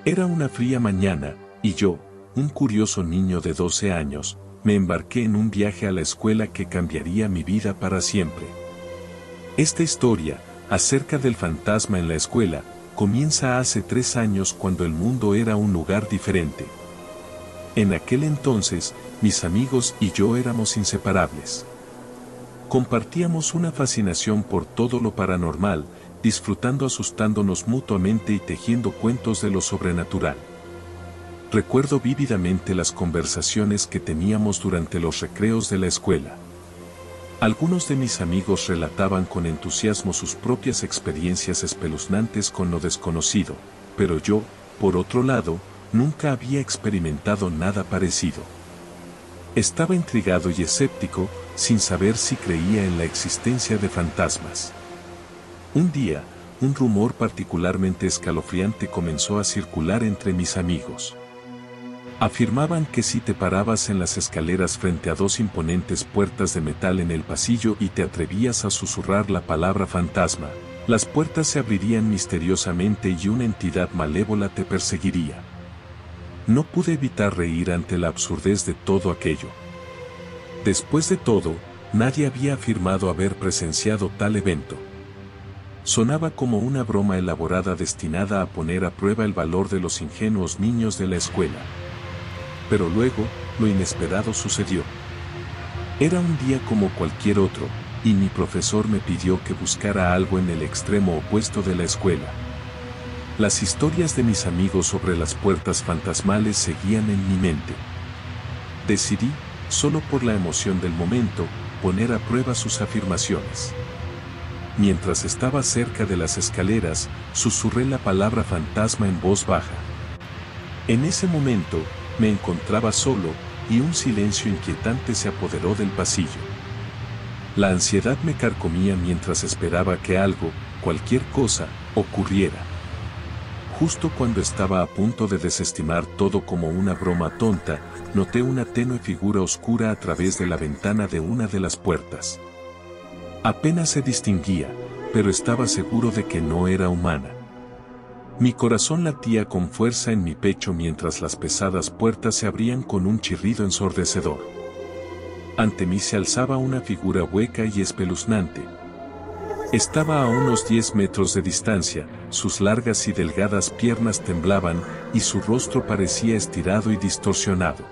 Era una fría mañana, y yo, un curioso niño de 12 años, me embarqué en un viaje a la escuela que cambiaría mi vida para siempre. Esta historia, acerca del fantasma en la escuela, comienza hace 3 años cuando el mundo era un lugar diferente. En aquel entonces, mis amigos y yo éramos inseparables. Compartíamos una fascinación por todo lo paranormal, disfrutando asustándonos mutuamente y tejiendo cuentos de lo sobrenatural. Recuerdo vívidamente las conversaciones que teníamos durante los recreos de la escuela. Algunos de mis amigos relataban con entusiasmo sus propias experiencias espeluznantes con lo desconocido, pero yo, por otro lado, nunca había experimentado nada parecido. Estaba intrigado y escéptico, sin saber si creía en la existencia de fantasmas. Un día, un rumor particularmente escalofriante comenzó a circular entre mis amigos. Afirmaban que si te parabas en las escaleras frente a 2 imponentes puertas de metal en el pasillo y te atrevías a susurrar la palabra fantasma, las puertas se abrirían misteriosamente y una entidad malévola te perseguiría. No pude evitar reír ante la absurdez de todo aquello. Después de todo, nadie había afirmado haber presenciado tal evento. Sonaba como una broma elaborada destinada a poner a prueba el valor de los ingenuos niños de la escuela. Pero luego, lo inesperado sucedió. Era un día como cualquier otro, y mi profesor me pidió que buscara algo en el extremo opuesto de la escuela. Las historias de mis amigos sobre las puertas fantasmales seguían en mi mente. Decidí, solo por la emoción del momento, poner a prueba sus afirmaciones. Mientras estaba cerca de las escaleras, susurré la palabra fantasma en voz baja. En ese momento, me encontraba solo, y un silencio inquietante se apoderó del pasillo. La ansiedad me carcomía mientras esperaba que algo, cualquier cosa, ocurriera. Justo cuando estaba a punto de desestimar todo como una broma tonta, noté una tenue figura oscura a través de la ventana de una de las puertas. Apenas se distinguía, pero estaba seguro de que no era humana. Mi corazón latía con fuerza en mi pecho mientras las pesadas puertas se abrían con un chirrido ensordecedor. Ante mí se alzaba una figura hueca y espeluznante. Estaba a unos 10 metros de distancia, sus largas y delgadas piernas temblaban, y su rostro parecía estirado y distorsionado.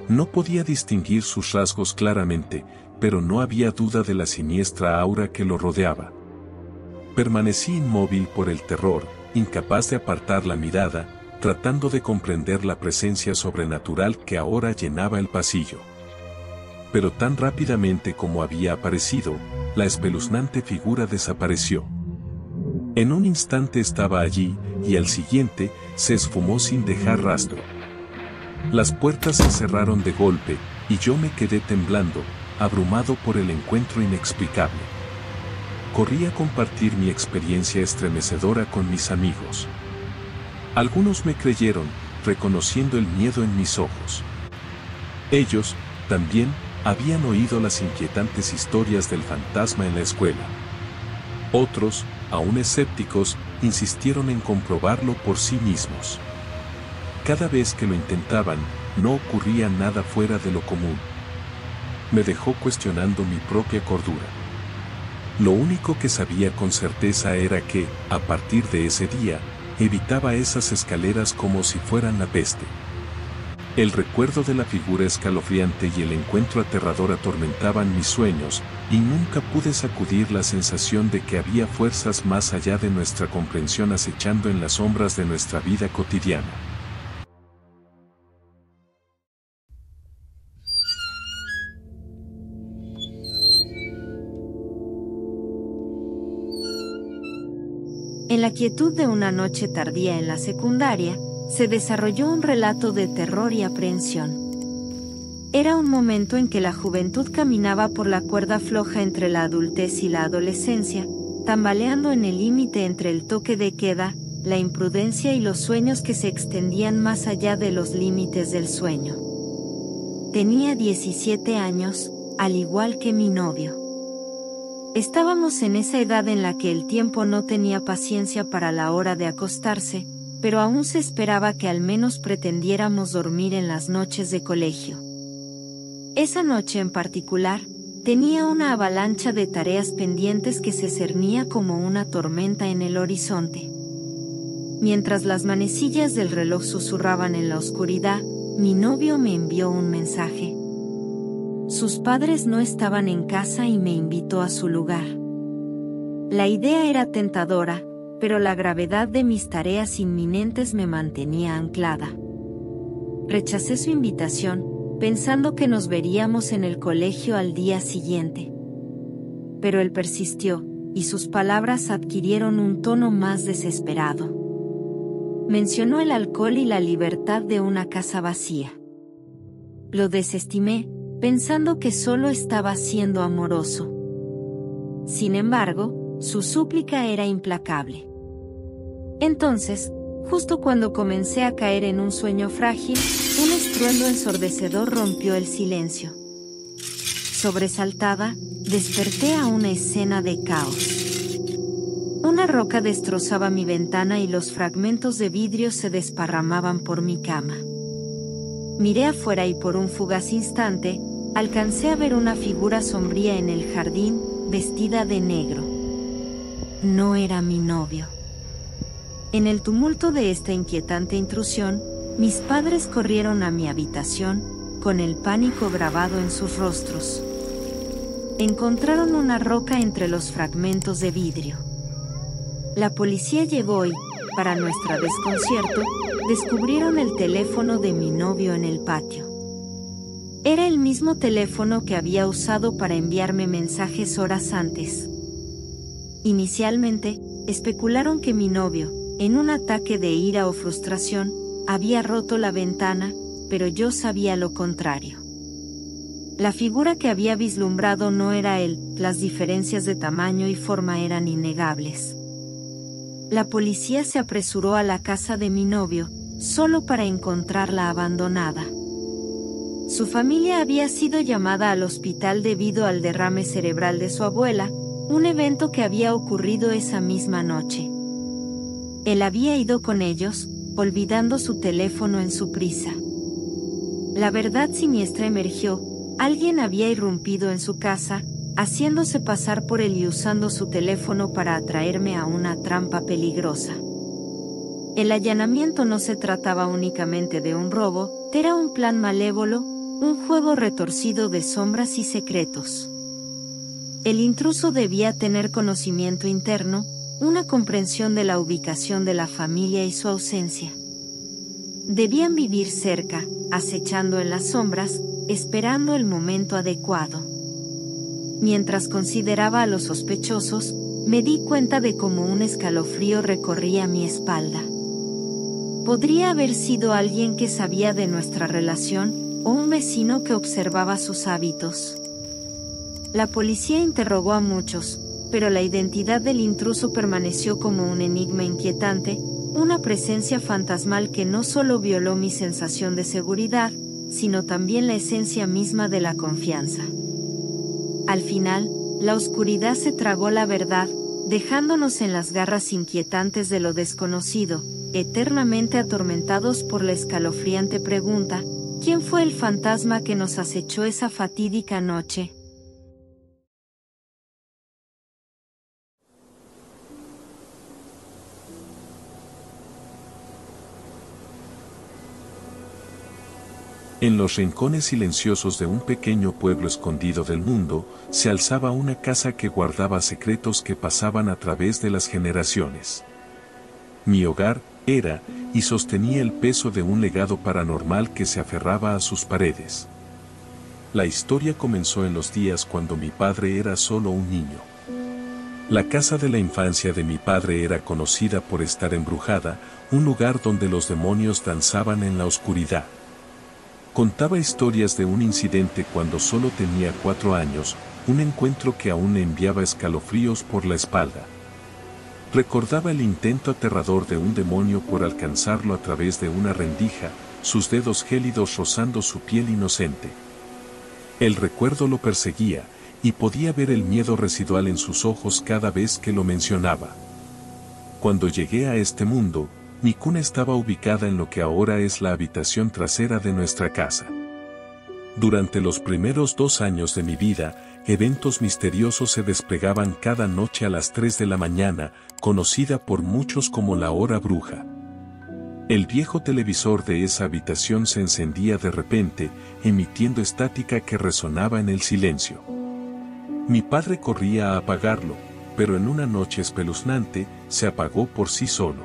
No podía distinguir sus rasgos claramente, pero no había duda de la siniestra aura que lo rodeaba. Permanecí inmóvil por el terror, incapaz de apartar la mirada, tratando de comprender la presencia sobrenatural que ahora llenaba el pasillo. Pero tan rápidamente como había aparecido, la espeluznante figura desapareció. En un instante estaba allí, y al siguiente, se esfumó sin dejar rastro. Las puertas se cerraron de golpe, y yo me quedé temblando, abrumado por el encuentro inexplicable. Corrí a compartir mi experiencia estremecedora con mis amigos. Algunos me creyeron, reconociendo el miedo en mis ojos. Ellos, también, habían oído las inquietantes historias del fantasma en la escuela. Otros, aún escépticos, insistieron en comprobarlo por sí mismos. Cada vez que lo intentaban, no ocurría nada fuera de lo común. Me dejó cuestionando mi propia cordura. Lo único que sabía con certeza era que, a partir de ese día, evitaba esas escaleras como si fueran la peste. El recuerdo de la figura escalofriante y el encuentro aterrador atormentaban mis sueños, y nunca pude sacudir la sensación de que había fuerzas más allá de nuestra comprensión acechando en las sombras de nuestra vida cotidiana. En la quietud de una noche tardía en la secundaria, se desarrolló un relato de terror y aprehensión. Era un momento en que la juventud caminaba por la cuerda floja entre la adultez y la adolescencia, tambaleando en el límite entre el toque de queda, la imprudencia y los sueños que se extendían más allá de los límites del sueño. Tenía 17 años, al igual que mi novio. Estábamos en esa edad en la que el tiempo no tenía paciencia para la hora de acostarse, pero aún se esperaba que al menos pretendiéramos dormir en las noches de colegio. Esa noche en particular, tenía una avalancha de tareas pendientes que se cernía como una tormenta en el horizonte. Mientras las manecillas del reloj susurraban en la oscuridad, mi novio me envió un mensaje. Sus padres no estaban en casa y me invitó a su lugar. La idea era tentadora, pero la gravedad de mis tareas inminentes me mantenía anclada. Rechacé su invitación, pensando que nos veríamos en el colegio al día siguiente. Pero él persistió, y sus palabras adquirieron un tono más desesperado. Mencionó el alcohol y la libertad de una casa vacía. Lo desestimé, pensando que solo estaba siendo amoroso. Sin embargo, su súplica era implacable. Entonces, justo cuando comencé a caer en un sueño frágil, un estruendo ensordecedor rompió el silencio. Sobresaltada, desperté a una escena de caos. Una roca destrozaba mi ventana y los fragmentos de vidrio se desparramaban por mi cama. Miré afuera y por un fugaz instante, alcancé a ver una figura sombría en el jardín, vestida de negro. No era mi novio. En el tumulto de esta inquietante intrusión, mis padres corrieron a mi habitación, con el pánico grabado en sus rostros. Encontraron una roca entre los fragmentos de vidrio. La policía llegó y, para nuestro desconcierto, descubrieron el teléfono de mi novio en el patio. Era el mismo teléfono que había usado para enviarme mensajes horas antes. Inicialmente, especularon que mi novio, en un ataque de ira o frustración, había roto la ventana, pero yo sabía lo contrario. La figura que había vislumbrado no era él, las diferencias de tamaño y forma eran innegables. La policía se apresuró a la casa de mi novio, solo para encontrarla abandonada. Su familia había sido llamada al hospital debido al derrame cerebral de su abuela, un evento que había ocurrido esa misma noche. Él había ido con ellos, olvidando su teléfono en su prisa. La verdad siniestra emergió: alguien había irrumpido en su casa, haciéndose pasar por él y usando su teléfono para atraerme a una trampa peligrosa. El allanamiento no se trataba únicamente de un robo, era un plan malévolo, un juego retorcido de sombras y secretos. El intruso debía tener conocimiento interno, una comprensión de la ubicación de la familia y su ausencia. Debían vivir cerca, acechando en las sombras, esperando el momento adecuado. Mientras consideraba a los sospechosos, me di cuenta de cómo un escalofrío recorría mi espalda. Podría haber sido alguien que sabía de nuestra relación, o un vecino que observaba sus hábitos. La policía interrogó a muchos, pero la identidad del intruso permaneció como un enigma inquietante, una presencia fantasmal que no solo violó mi sensación de seguridad, sino también la esencia misma de la confianza. Al final, la oscuridad se tragó la verdad, dejándonos en las garras inquietantes de lo desconocido, eternamente atormentados por la escalofriante pregunta: ¿quién fue el fantasma que nos acechó esa fatídica noche? En los rincones silenciosos de un pequeño pueblo escondido del mundo, se alzaba una casa que guardaba secretos que pasaban a través de las generaciones. Mi hogar era, y sostenía el peso de un legado paranormal que se aferraba a sus paredes. La historia comenzó en los días cuando mi padre era solo un niño. La casa de la infancia de mi padre era conocida por estar embrujada, un lugar donde los demonios danzaban en la oscuridad. Contaba historias de un incidente cuando solo tenía 4 años, un encuentro que aún le enviaba escalofríos por la espalda. Recordaba el intento aterrador de un demonio por alcanzarlo a través de una rendija, sus dedos gélidos rozando su piel inocente. El recuerdo lo perseguía, y podía ver el miedo residual en sus ojos cada vez que lo mencionaba. Cuando llegué a este mundo, Mi cuna estaba ubicada en lo que ahora es la habitación trasera de nuestra casa. Durante los primeros 2 años de mi vida, eventos misteriosos se desplegaban cada noche a las 3 de la mañana, conocida por muchos como la hora bruja. El viejo televisor de esa habitación se encendía de repente, emitiendo estática que resonaba en el silencio. Mi padre corría a apagarlo, pero en una noche espeluznante, se apagó por sí solo.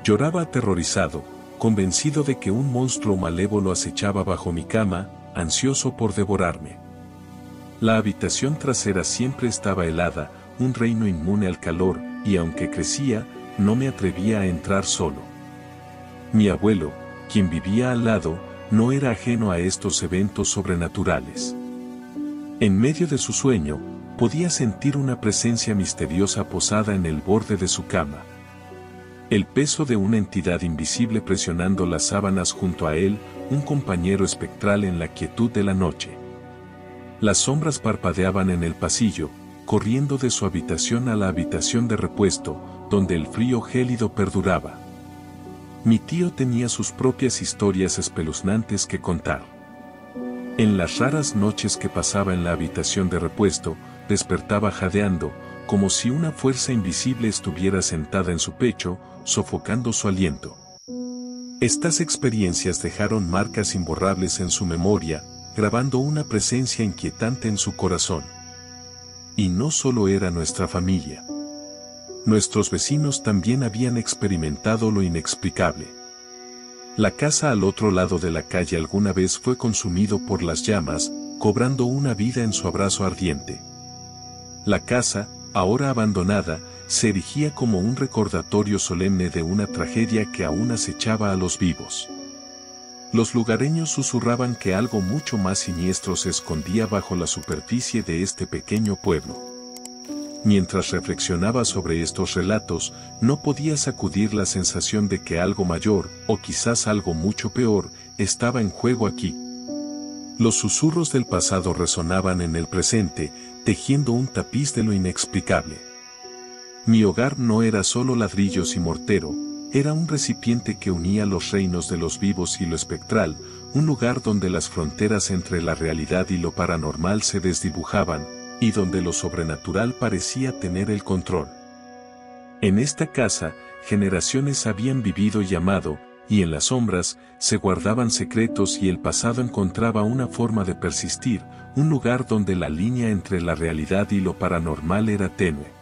Lloraba aterrorizado, convencido de que un monstruo malévolo acechaba bajo mi cama, ansioso por devorarme. La habitación trasera siempre estaba helada, un reino inmune al calor, y aunque crecía, no me atrevía a entrar solo. Mi abuelo, quien vivía al lado, no era ajeno a estos eventos sobrenaturales. En medio de su sueño, podía sentir una presencia misteriosa posada en el borde de su cama. El peso de una entidad invisible presionando las sábanas junto a él, un compañero espectral en la quietud de la noche. Las sombras parpadeaban en el pasillo, corriendo de su habitación a la habitación de repuesto, donde el frío gélido perduraba. Mi tío tenía sus propias historias espeluznantes que contar. En las raras noches que pasaba en la habitación de repuesto, despertaba jadeando, como si una fuerza invisible estuviera sentada en su pecho, sofocando su aliento. Estas experiencias dejaron marcas imborrables en su memoria, grabando una presencia inquietante en su corazón. Y no solo era nuestra familia. Nuestros vecinos también habían experimentado lo inexplicable. La casa al otro lado de la calle alguna vez fue consumido por las llamas, cobrando una vida en su abrazo ardiente. La casa, ahora abandonada, se erigía como un recordatorio solemne de una tragedia que aún acechaba a los vivos. Los lugareños susurraban que algo mucho más siniestro se escondía bajo la superficie de este pequeño pueblo. Mientras reflexionaba sobre estos relatos, no podía sacudir la sensación de que algo mayor, o quizás algo mucho peor, estaba en juego aquí. Los susurros del pasado resonaban en el presente, tejiendo un tapiz de lo inexplicable. Mi hogar no era solo ladrillos y mortero, era un recipiente que unía los reinos de los vivos y lo espectral, un lugar donde las fronteras entre la realidad y lo paranormal se desdibujaban, y donde lo sobrenatural parecía tener el control. En esta casa, generaciones habían vivido y amado, y en las sombras, se guardaban secretos y el pasado encontraba una forma de persistir, un lugar donde la línea entre la realidad y lo paranormal era tenue.